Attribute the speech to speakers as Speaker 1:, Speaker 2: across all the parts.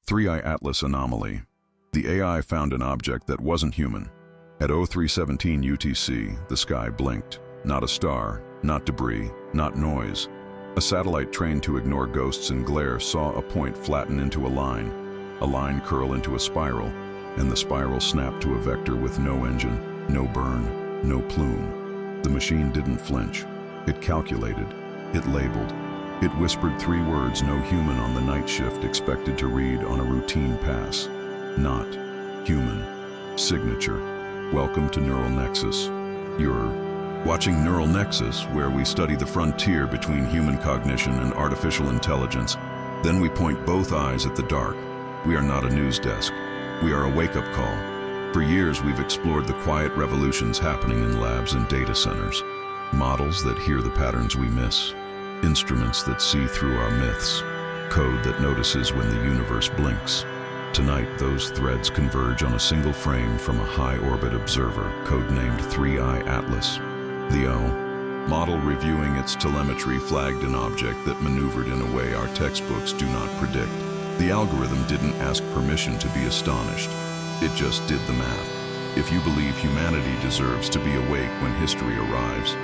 Speaker 1: 3i Atlas Anomaly. The AI found an object that wasn't human. At 0317 UTC, the sky blinked. Not a star, not debris, not noise. A satellite trained to ignore ghosts and glare saw a point flatten into a line curl into a spiral, and the spiral snapped to a vector with no engine, no burn, no plume. The machine didn't flinch. It calculated. It labeled. It whispered 3 words no human on the night shift expected to read on a routine pass. Not human. Signature. Welcome to Neural Nexus. You're watching Neural Nexus, where we study the frontier between human cognition and artificial intelligence. Then we point both eyes at the dark. We are not a news desk. We are a wake-up call. For years, we've explored the quiet revolutions happening in labs and data centers. Models that hear the patterns we miss. Instruments that see through our myths. Code that notices when the universe blinks. Tonight, those threads converge on a single frame from a high-orbit observer, codenamed 3i Atlas. The model reviewing its telemetry flagged an object that maneuvered in a way our textbooks do not predict. The algorithm didn't ask permission to be astonished. It just did the math. If you believe humanity deserves to be awake when history arrives,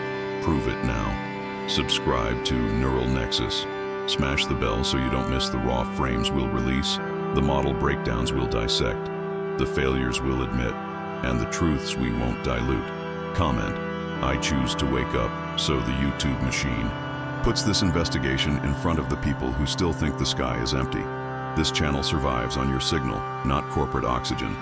Speaker 1: prove it now. Subscribe to Neural Nexus. Smash the bell so you don't miss the raw frames we'll release, the model breakdowns we'll dissect, the failures we'll admit, and the truths we won't dilute. Comment, I choose to wake up, so the YouTube machine puts this investigation in front of the people who still think the sky is empty. This channel survives on your signal, not corporate oxygen.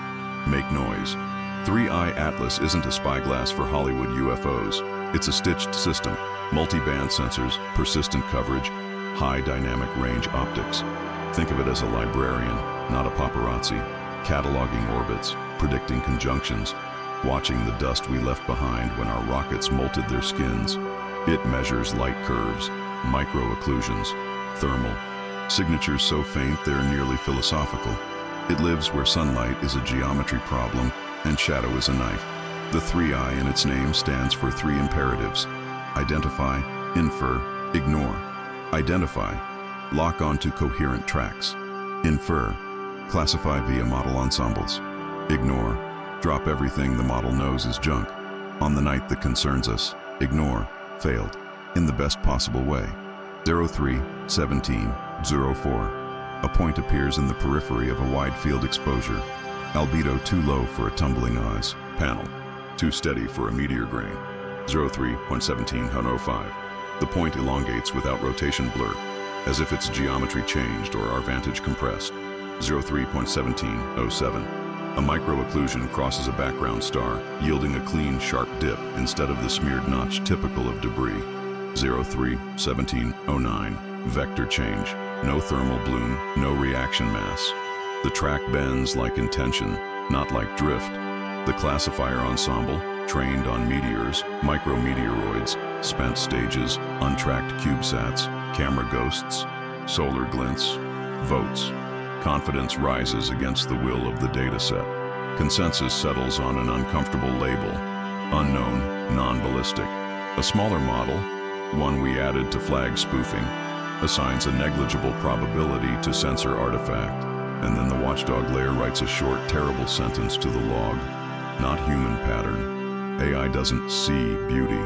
Speaker 1: Make noise. 3i Atlas isn't a spyglass for Hollywood UFOs. It's a stitched system, multi-band sensors, persistent coverage, high dynamic range optics. Think of it as a librarian, not a paparazzi, cataloging orbits, predicting conjunctions, watching the dust we left behind when our rockets molted their skins. It measures light curves, micro-occlusions, thermal, signatures so faint they're nearly philosophical. It lives where sunlight is a geometry problem and shadow is a knife. The 3i in its name stands for 3 imperatives. Identify, infer, ignore. Identify, lock onto coherent tracks. Infer, classify via model ensembles. Ignore, drop everything the model knows is junk. On the night that concerns us, ignore, failed, in the best possible way. 03-17-04. A point appears in the periphery of a wide field exposure. Albedo too low for a tumbling eyes. Panel, too steady for a meteor grain. 03.17-05. The point elongates without rotation blur, as if its geometry changed or our vantage compressed. 03.17-07. A micro-occlusion crosses a background star, yielding a clean, sharp dip instead of the smeared notch typical of debris. 03-17-09. Vector change. No thermal bloom, no reaction mass. The track bends like intention, not like drift. The classifier ensemble, trained on meteors, micrometeoroids, spent stages, untracked CubeSats, camera ghosts, solar glints, votes. Confidence rises against the will of the dataset. Consensus settles on an uncomfortable label. Unknown, non-ballistic. A smaller model, one we added to flag spoofing, assigns a negligible probability to sensor artifact, and then the watchdog layer writes a short, terrible sentence to the log. Not human pattern. AI doesn't see beauty.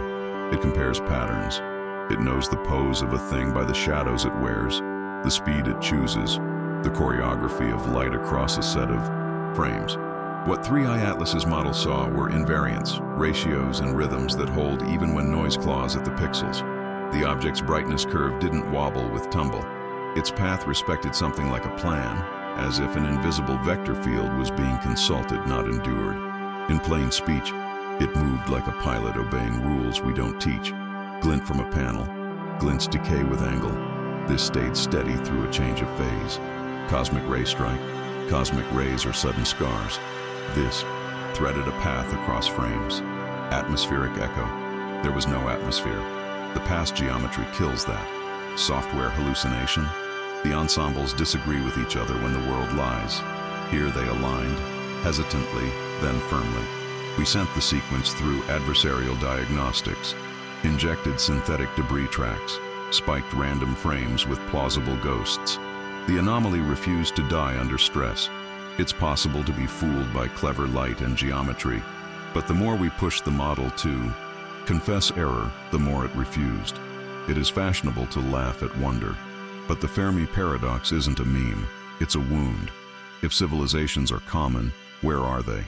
Speaker 1: It compares patterns. It knows the pose of a thing by the shadows it wears, the speed it chooses, the choreography of light across a set of frames. What 3i Atlas's model saw were invariants, ratios, and rhythms that hold even when noise claws at the pixels. The object's brightness curve didn't wobble with tumble. Its path respected something like a plan, as if an invisible vector field was being consulted, not endured. In plain speech, it moved like a pilot obeying rules we don't teach. Glint from a panel, glints decay with angle. This stayed steady through a change of phase. Cosmic ray strike, cosmic rays are sudden scars. This threaded a path across frames. Atmospheric echo. There was no atmosphere. The past geometry kills that. Software hallucination. The ensembles disagree with each other when the world lies. Here they aligned, hesitantly, then firmly. We sent the sequence through adversarial diagnostics, injected synthetic debris tracks, spiked random frames with plausible ghosts. The anomaly refused to die under stress. It's possible to be fooled by clever light and geometry, but the more we pushed the model to confess error, the more it refused. It is fashionable to laugh at wonder, but the Fermi paradox isn't a meme, it's a wound. If civilizations are common, where are they?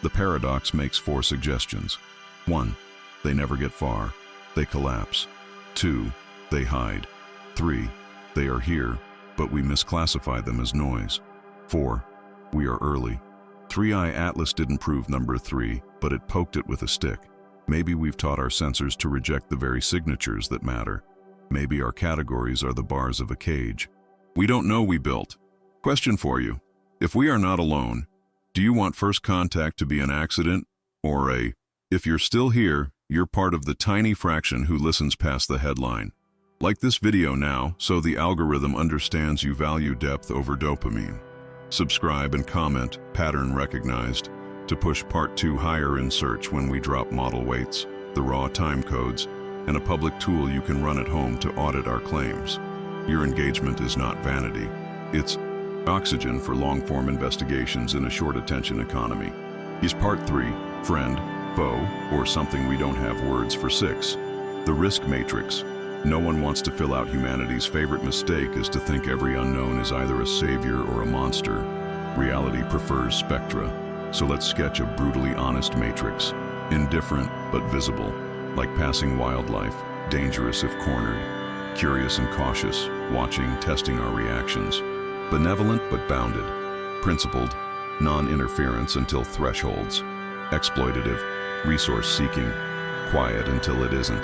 Speaker 1: The paradox makes 4 suggestions. 1. They never get far. They collapse. 2. They hide. 3. They are here, but we misclassify them as noise. 4. We are early. 3i Atlas didn't prove number 3, but it poked it with a stick. Maybe we've taught our sensors to reject the very signatures that matter. Maybe our categories are the bars of a cage. We don't know we built. Question for you. If we are not alone, do you want first contact to be an accident or if you're still here, you're part of the tiny fraction who listens past the headline? Like this video now so the algorithm understands you value depth over dopamine. Subscribe and comment, pattern recognized, to push part 2 higher in search when we drop model weights, the raw time codes, and a public tool you can run at home to audit our claims. Your engagement is not vanity. It's oxygen for long-form investigations in a short attention economy. He's part 3, friend, foe, or something we don't have words for. 6. The risk matrix. No one wants to fill out humanity's favorite mistake is to think every unknown is either a savior or a monster. Reality prefers spectra, so let's sketch a brutally honest matrix. Indifferent but visible, like passing wildlife, dangerous if cornered, curious and cautious, watching, testing our reactions. Benevolent but bounded, principled, non-interference until thresholds, exploitative, resource-seeking, quiet until it isn't.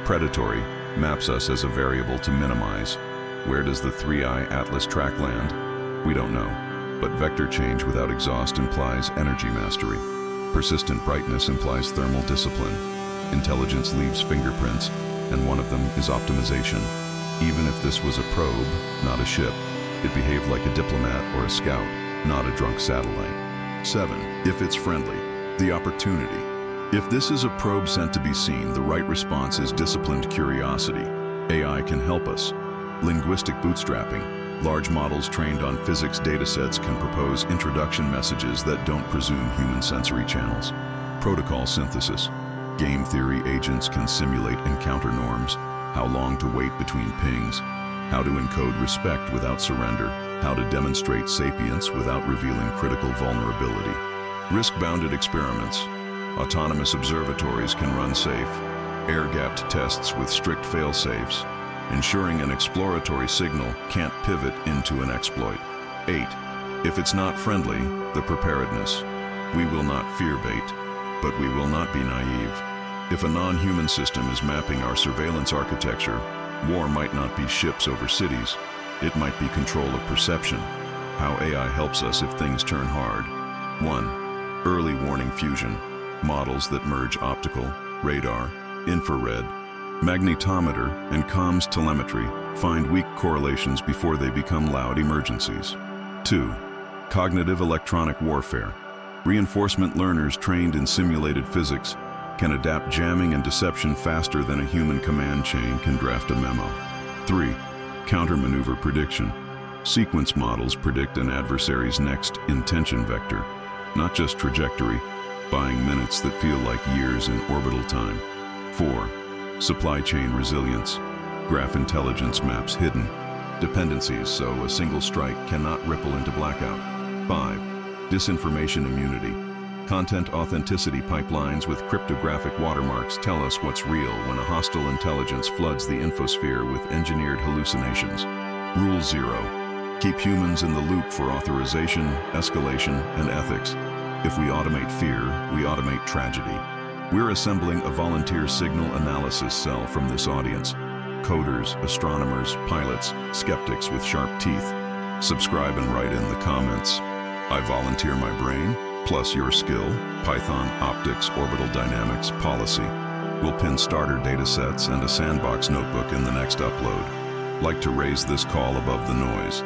Speaker 1: Predatory, maps us as a variable to minimize. Where does the 3i Atlas track land? We don't know, but vector change without exhaust implies energy mastery. Persistent brightness implies thermal discipline. Intelligence leaves fingerprints, and one of them is optimization. Even if this was a probe, not a ship, it behaved like a diplomat or a scout, not a drunk satellite. 7. If it's friendly, the opportunity. If this is a probe sent to be seen, the right response is disciplined curiosity. AI can help us. Linguistic bootstrapping. Large models trained on physics datasets can propose introduction messages that don't presume human sensory channels. Protocol synthesis. Game theory agents can simulate encounter norms, how long to wait between pings, how to encode respect without surrender, how to demonstrate sapience without revealing critical vulnerability. Risk-bounded experiments. Autonomous observatories can run safe, air-gapped tests with strict fail-safes, ensuring an exploratory signal can't pivot into an exploit. 8. If it's not friendly, the preparedness. We will not fear bait, but we will not be naive. If a non-human system is mapping our surveillance architecture, war might not be ships over cities. It might be control of perception. How AI helps us if things turn hard. 1. Early warning fusion. Models that merge optical, radar, infrared, magnetometer, and comms telemetry find weak correlations before they become loud emergencies. 2. Cognitive electronic warfare. Reinforcement learners trained in simulated physics can adapt jamming and deception faster than a human command chain can draft a memo. 3. Counter-maneuver prediction. Sequence models predict an adversary's next intention vector, not just trajectory, buying minutes that feel like years in orbital time. 4. Supply chain resilience. Graph intelligence maps hidden dependencies so a single strike cannot ripple into blackout. 5. Disinformation immunity. Content authenticity pipelines with cryptographic watermarks tell us what's real when a hostile intelligence floods the infosphere with engineered hallucinations. Rule 0. Keep humans in the loop for authorization, escalation, and ethics. If we automate fear, we automate tragedy. We're assembling a volunteer signal analysis cell from this audience. Coders, astronomers, pilots, skeptics with sharp teeth. Subscribe and write in the comments. I volunteer my brain, plus your skill, Python, optics, orbital dynamics, policy. We'll pin starter datasets and a sandbox notebook in the next upload. Like to raise this call above the noise.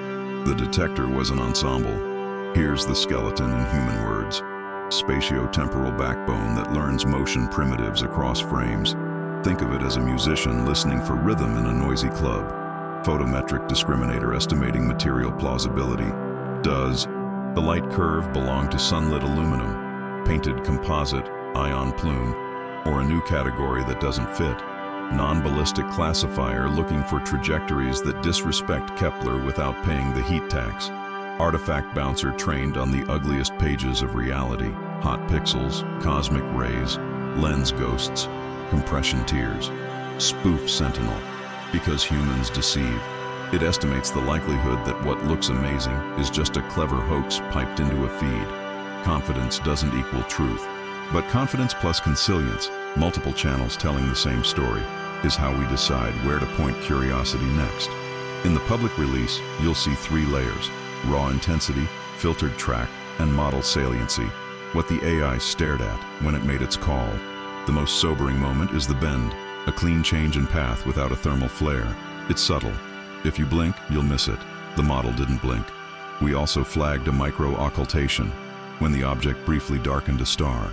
Speaker 1: The detector was an ensemble. Here's the skeleton in human words. Spatio-temporal backbone that learns motion primitives across frames. Think of it as a musician listening for rhythm in a noisy club. Photometric discriminator estimating material plausibility. Does the light curve belong to sunlit aluminum, painted composite, ion plume, or a new category that doesn't fit? Non-ballistic classifier looking for trajectories that disrespect Kepler without paying the heat tax. Artifact bouncer trained on the ugliest pages of reality. Hot pixels, cosmic rays, lens ghosts, compression tears. Spoof sentinel. Because humans deceive. It estimates the likelihood that what looks amazing is just a clever hoax piped into a feed. Confidence doesn't equal truth. But confidence plus consilience, multiple channels telling the same story, is how we decide where to point curiosity next. In the public release, you'll see 3 layers: raw intensity, filtered track, and model saliency, what the AI stared at when it made its call. The most sobering moment is the bend, a clean change in path without a thermal flare. It's subtle. If you blink, you'll miss it. The model didn't blink. We also flagged a micro-occultation, when the object briefly darkened a star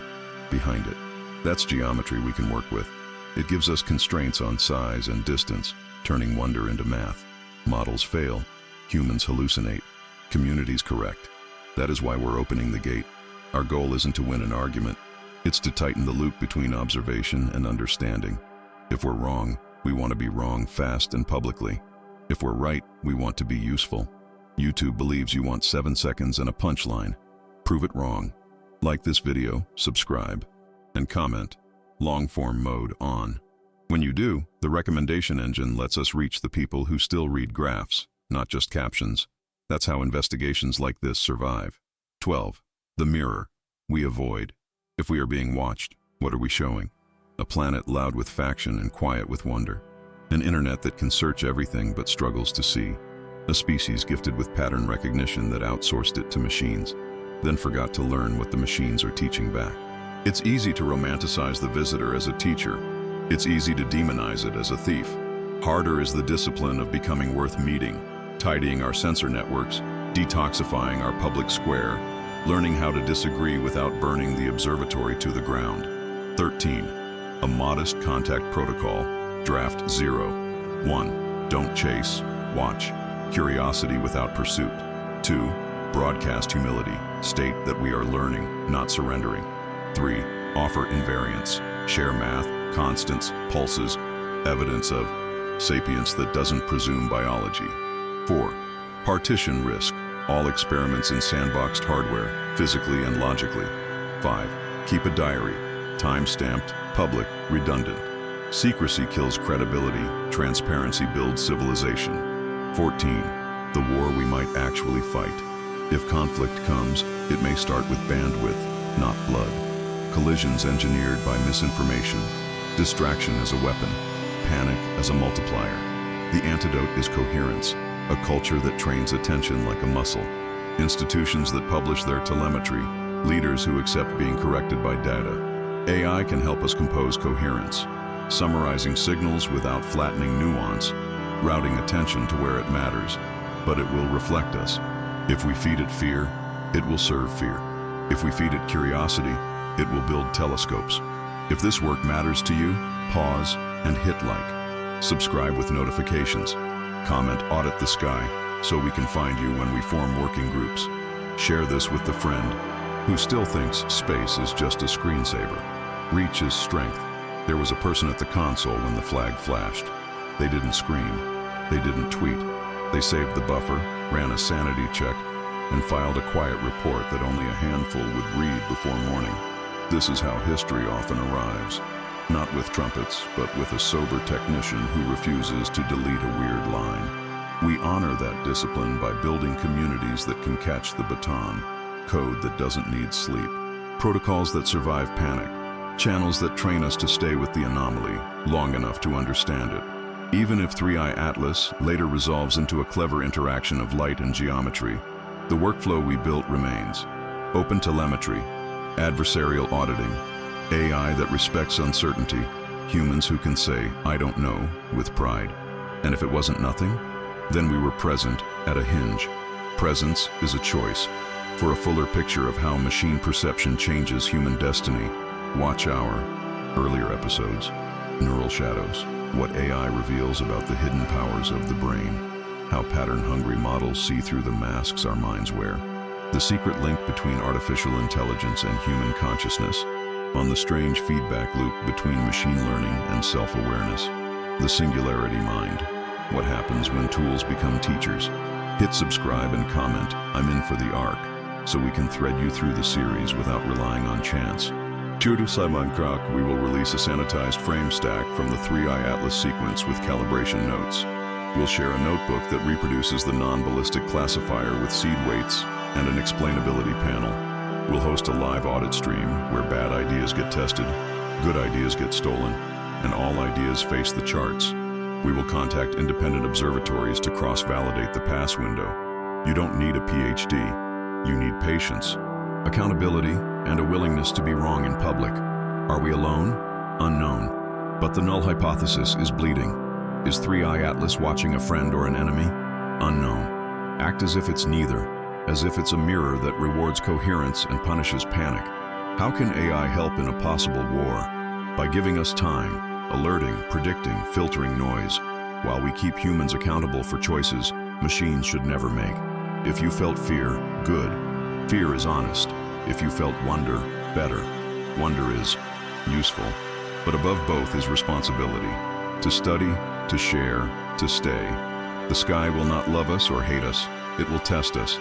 Speaker 1: behind it. That's geometry we can work with. It gives us constraints on size and distance, turning wonder into math. Models fail. Humans hallucinate. Communities correct. That is why we're opening the gate. Our goal isn't to win an argument. It's to tighten the loop between observation and understanding. If we're wrong, we want to be wrong fast and publicly. If we're right, we want to be useful. YouTube believes you want 7 seconds and a punchline. Prove it wrong. Like this video, subscribe, and comment. Long-form mode on. When you do, the recommendation engine lets us reach the people who still read graphs, not just captions. That's how investigations like this survive. 12. The mirror. We avoid. If we are being watched, what are we showing? A planet loud with faction and quiet with wonder. An internet that can search everything but struggles to see. A species gifted with pattern recognition that outsourced it to machines, then forgot to learn what the machines are teaching back. It's easy to romanticize the visitor as a teacher. It's easy to demonize it as a thief. Harder is the discipline of becoming worth meeting, tidying our sensor networks, detoxifying our public square, learning how to disagree without burning the observatory to the ground. 13. A modest contact protocol. Draft 0. 1. Don't chase. Watch. Curiosity without pursuit. 2. Broadcast humility. State that we are learning, not surrendering. 3. Offer invariance. Share math, constants, pulses, evidence of sapience that doesn't presume biology. 4. Partition risk. All experiments in sandboxed hardware, physically and logically. 5. Keep a diary. Time-stamped, public, redundant. Secrecy kills credibility. Transparency builds civilization. 14. The war we might actually fight. If conflict comes, it may start with bandwidth, not blood. Collisions engineered by misinformation. Distraction as a weapon. Panic as a multiplier. The antidote is coherence, a culture that trains attention like a muscle. Institutions that publish their telemetry. Leaders who accept being corrected by data. AI can help us compose coherence, summarizing signals without flattening nuance, routing attention to where it matters, but it will reflect us. If we feed it fear, it will serve fear. If we feed it curiosity, it will build telescopes. If this work matters to you, pause and hit like. Subscribe with notifications. Comment Audit the Sky so we can find you when we form working groups. Share this with the friend who still thinks space is just a screensaver. Reach is strength. There was a person at the console when the flag flashed. They didn't scream. They didn't tweet. They saved the buffer, ran a sanity check, and filed a quiet report that only a handful would read before morning. This is how history often arrives. Not with trumpets, but with a sober technician who refuses to delete a weird line. We honor that discipline by building communities that can catch the baton, code that doesn't need sleep, protocols that survive panic, channels that train us to stay with the anomaly long enough to understand it. Even if 3i Atlas later resolves into a clever interaction of light and geometry, the workflow we built remains. Open telemetry, adversarial auditing, AI that respects uncertainty, humans who can say, "I don't know," with pride. And if it wasn't nothing, then we were present at a hinge. Presence is a choice. For a fuller picture of how machine perception changes human destiny, watch our earlier episodes, Neural Shadows. what AI reveals about the hidden powers of the brain, how pattern-hungry models see through the masks our minds wear, the secret link between artificial intelligence and human consciousness, on the strange feedback loop between machine learning and self-awareness, the singularity mind, what happens when tools become teachers. Hit subscribe and comment, I'm in for the arc, so we can thread you through the series without relying on chance. True to Simon Krok, we will release a sanitized frame stack from the 3i Atlas sequence with calibration notes. We'll share a notebook that reproduces the non-ballistic classifier with seed weights and an explainability panel. We'll host a live audit stream where bad ideas get tested, good ideas get stolen, and all ideas face the charts. We will contact independent observatories to cross-validate the pass window. You don't need a PhD. You need patience, accountability, and a willingness to be wrong in public. Are we alone? Unknown. But the null hypothesis is bleeding. Is 3i Atlas watching a friend or an enemy? Unknown. Act as if it's neither, as if it's a mirror that rewards coherence and punishes panic. How can AI help in a possible war? By giving us time, alerting, predicting, filtering noise. While we keep humans accountable for choices machines should never make. If you felt fear, good. Fear is honest. If you felt wonder, better. Wonder is useful. But above both is responsibility. To study, to share, to stay. The sky will not love us or hate us. It will test us.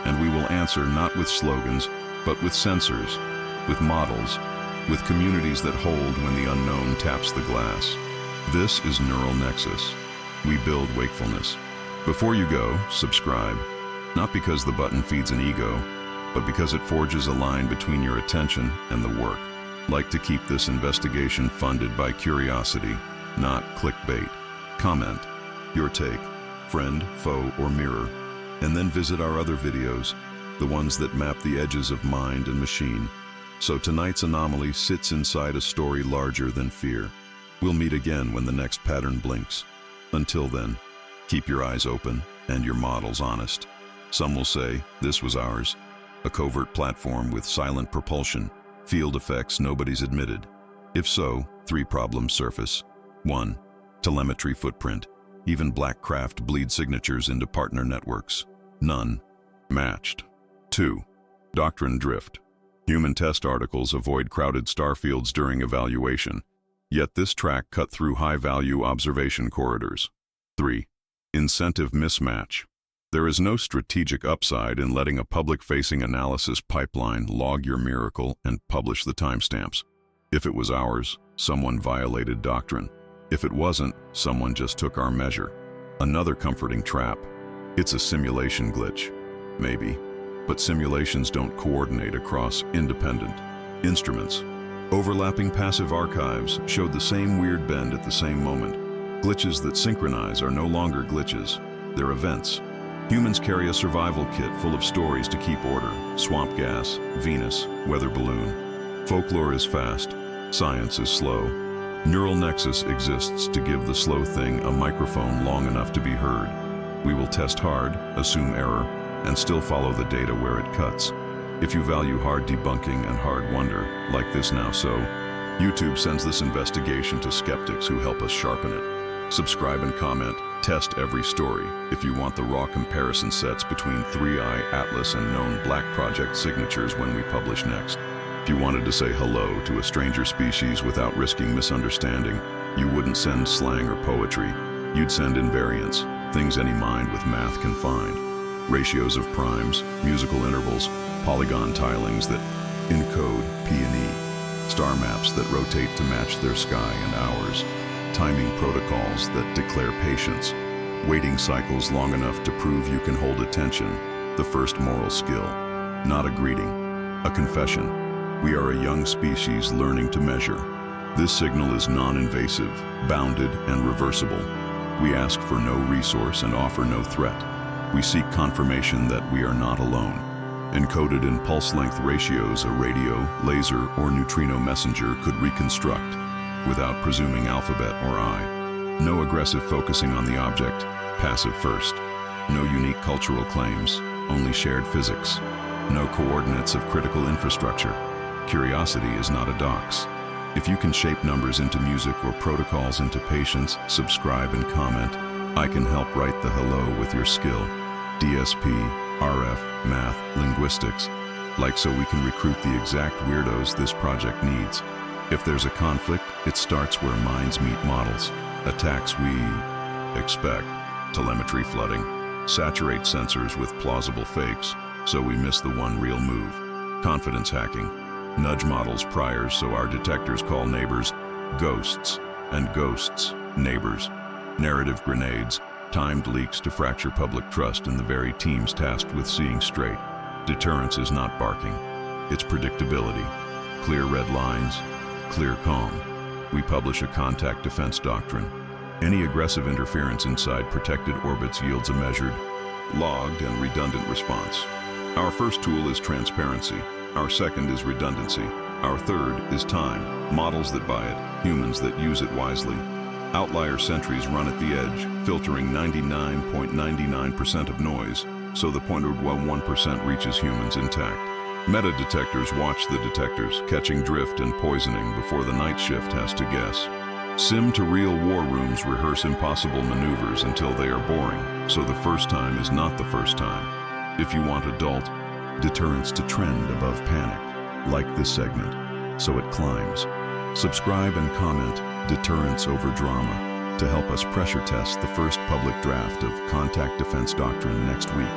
Speaker 1: And we will answer not with slogans, but with sensors, with models, with communities that hold when the unknown taps the glass. This is Neural Nexus. We build wakefulness. Before you go, subscribe. Not because the button feeds an ego, but because it forges a line between your attention and the work. Like to keep this investigation funded by curiosity, not clickbait. Comment your take, friend, foe, or mirror, and then visit our other videos, the ones that map the edges of mind and machine. So tonight's Anomaly sits inside a story larger than fear. We'll meet again when the next pattern blinks. Until then, keep your eyes open and your models honest. Some will say, this was ours. A covert platform with silent propulsion, field effects nobody's admitted. If so, 3 problems surface. 1. Telemetry footprint. Even black craft bleed signatures into partner networks. None matched. 2. Doctrine drift. Human test articles avoid crowded starfields during evaluation, yet this track cut through high-value observation corridors. 3. Incentive mismatch. There is no strategic upside in letting a public-facing analysis pipeline log your miracle and publish the timestamps. If it was ours, someone violated doctrine. If it wasn't, someone just took our measure. Another comforting trap. It's a simulation glitch. Maybe. But simulations don't coordinate across independent instruments. Overlapping passive archives showed the same weird bend at the same moment. Glitches that synchronize are no longer glitches. They're events. Humans carry a survival kit full of stories to keep order. Swamp gas, Venus, weather balloon. Folklore is fast. Science is slow. Neural Nexus exists to give the slow thing a microphone long enough to be heard. We will test hard, assume error, and still follow the data where it cuts. If you value hard debunking and hard wonder, like this now so, YouTube sends this investigation to skeptics who help us sharpen it. Subscribe and comment, test every story if you want the raw comparison sets between 3i Atlas and known Black Project signatures when we publish next. If you wanted to say hello to a stranger species without risking misunderstanding, you wouldn't send slang or poetry. You'd send invariants, things any mind with math can find. Ratios of primes, musical intervals, polygon tilings that encode P and E, star maps that rotate to match their sky and ours, timing protocols that declare patience, waiting cycles long enough to prove you can hold attention, the first moral skill. Not a greeting, a confession. We are a young species learning to measure. This signal is non-invasive, bounded, and reversible. We ask for no resource and offer no threat. We seek confirmation that we are not alone. Encoded in pulse-length ratios, a radio, laser, or neutrino messenger could reconstruct, without presuming alphabet or I. No aggressive focusing on the object, passive first. No unique cultural claims, only shared physics. No coordinates of critical infrastructure. Curiosity is not a dox. If you can shape numbers into music or protocols into patience, subscribe and comment. I can help write the hello with your skill. DSP, RF, math, linguistics. Like so we can recruit the exact weirdos this project needs. If there's a conflict, it starts where minds meet models. Attacks we expect. Telemetry flooding. Saturate sensors with plausible fakes, so we miss the one real move. Confidence hacking. Nudge models priors so our detectors call neighbors ghosts, and ghosts neighbors. Narrative grenades. Timed leaks to fracture public trust in the very teams tasked with seeing straight. Deterrence is not barking. It's predictability. Clear red lines. Clear calm. We publish a contact defense doctrine. Any aggressive interference inside protected orbits yields a measured, logged, and redundant response. Our first tool is transparency. Our second is redundancy. Our third is time. Models that buy it, humans that use it wisely. Outlier sentries run at the edge, filtering 99.99% of noise, so the 0.1% reaches humans intact. Meta detectors watch the detectors, catching drift and poisoning before the night shift has to guess. Sim to real war rooms rehearse impossible maneuvers until they are boring, so the first time is not the first time. If you want adult, deterrence to trend above panic, like this segment, so it climbs. Subscribe and comment Deterrence over Drama to help us pressure test the first public draft of Contact Defense Doctrine next week.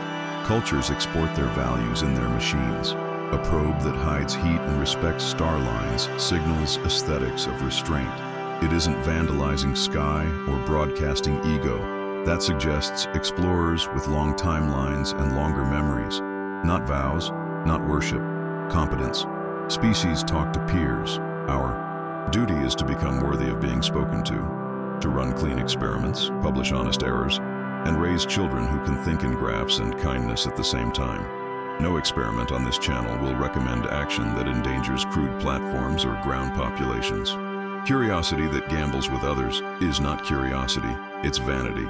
Speaker 1: Cultures export their values in their machines. A probe that hides heat and respects star lines signals aesthetics of restraint. It isn't vandalizing sky or broadcasting ego. That suggests explorers with long timelines and longer memories. Not vows, not worship, competence. Species talk to peers. Our duty is to become worthy of being spoken to run clean experiments, publish honest errors, and raise children who can think in graphs and kindness at the same time. No experiment on this channel will recommend action that endangers crude platforms or ground populations. Curiosity that gambles with others is not curiosity, it's vanity.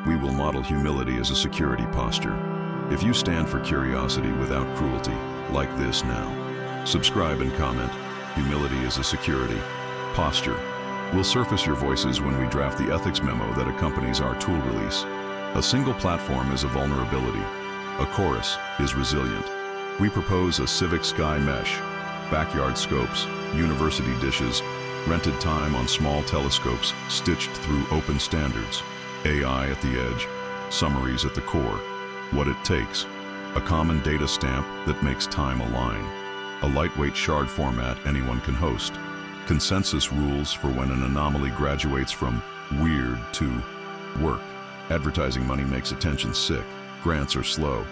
Speaker 1: We will model humility as a security posture. If you stand for curiosity without cruelty, like this now. Subscribe and comment. Humility is a security posture. We'll surface your voices when we draft the ethics memo that accompanies our tool release. A single platform is a vulnerability. A chorus is resilient. We propose a civic sky mesh, backyard scopes, university dishes, rented time on small telescopes stitched through open standards, AI at the edge, summaries at the core, what it takes, a common data stamp that makes time align, a lightweight shard format anyone can host, consensus rules for when an anomaly graduates from weird to work. Advertising money makes attention sick. Grants are slow.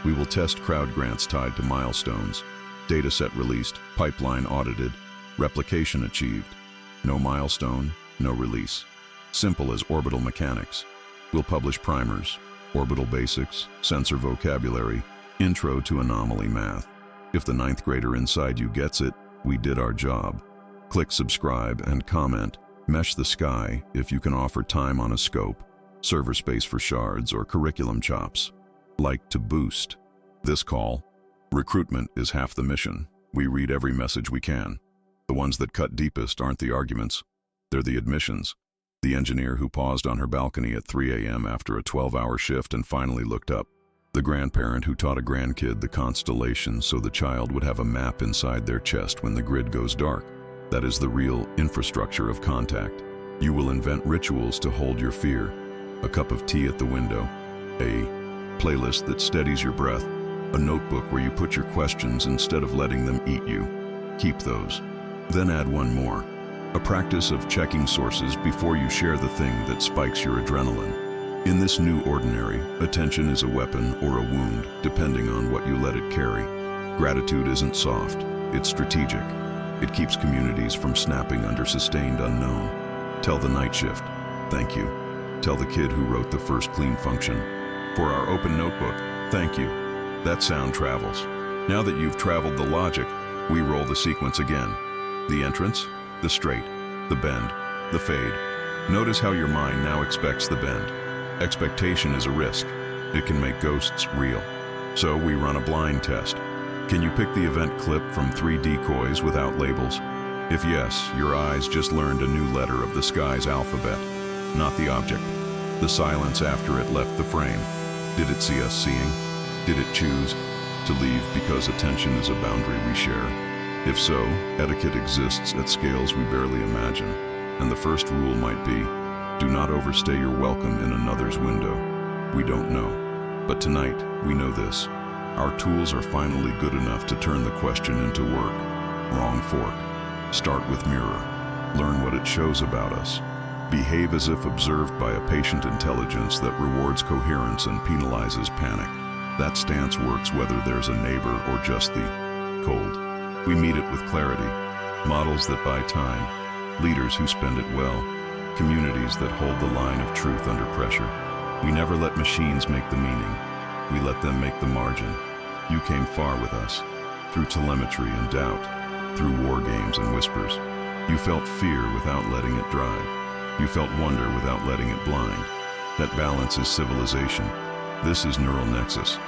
Speaker 1: We will test crowd grants tied to milestones. Dataset released, pipeline audited, replication achieved. No milestone, no release. Simple as orbital mechanics. We'll publish primers, orbital basics, sensor vocabulary, intro to anomaly math. If the 9th grader inside you gets it, we did our job. Click subscribe and comment. Mesh the sky if you can offer time on a scope, server space for shards, or curriculum chops. Like to boost. This call. Recruitment is half the mission. We read every message we can. The ones that cut deepest aren't the arguments. They're the admissions. The engineer who paused on her balcony at 3 a.m. after a 12-hour shift and finally looked up. The grandparent who taught a grandkid the constellation so the child would have a map inside their chest when the grid goes dark. That is the real infrastructure of contact. You will invent rituals to hold your fear. A cup of tea at the window. A playlist that steadies your breath. A notebook where you put your questions instead of letting them eat you. Keep those. Then add one more. A practice of checking sources before you share the thing that spikes your adrenaline. In this new ordinary, attention is a weapon or a wound, depending on what you let it carry. Gratitude isn't soft, it's strategic. It keeps communities from snapping under sustained unknown. Tell the night shift, thank you. Tell the kid who wrote the first clean function. For our open notebook, thank you. That sound travels. Now that you've traveled the logic, we roll the sequence again. The entrance, the straight, the bend, the fade. Notice how your mind now expects the bend. Expectation is a risk. It can make ghosts real. So we run a blind test. Can you pick the event clip from 3 decoys without labels? If yes, your eyes just learned a new letter of the sky's alphabet, not the object. The silence after it left the frame. Did it see us seeing? Did it choose to leave because attention is a boundary we share? If so, etiquette exists at scales we barely imagine, and the first rule might be, do not overstay your welcome in another's window. We don't know, but tonight we know this. Our tools are finally good enough to turn the question into work. Wrong fork. Start with mirror. Learn what it shows about us. Behave as if observed by a patient intelligence that rewards coherence and penalizes panic. That stance works whether there's a neighbor or just the cold. We meet it with clarity. Models that buy time. Leaders who spend it well. Communities that hold the line of truth under pressure. We never let machines make the meaning. We let them make the margin. You came far with us, through telemetry and doubt, through war games and whispers. You felt fear without letting it drive. You felt wonder without letting it blind. That balance is civilization. This is neural nexus.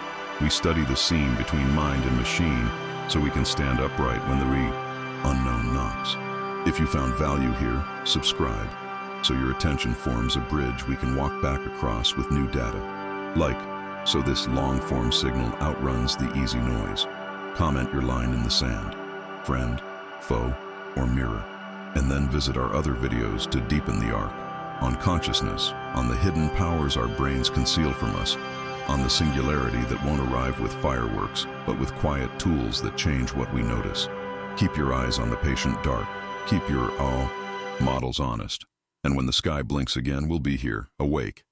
Speaker 1: We study the seam between mind and machine so we can stand upright when the unknown knocks. If you found value here, subscribe, so your attention forms a bridge we can walk back across with new data. Like, so this long-form signal outruns the easy noise. Comment your line in the sand, friend, foe, or mirror, and then visit our other videos to deepen the arc. On consciousness, on the hidden powers our brains conceal from us, on the singularity that won't arrive with fireworks, but with quiet tools that change what we notice. Keep your eyes on the patient dark. Keep your models honest. And when the sky blinks again, we'll be here, awake,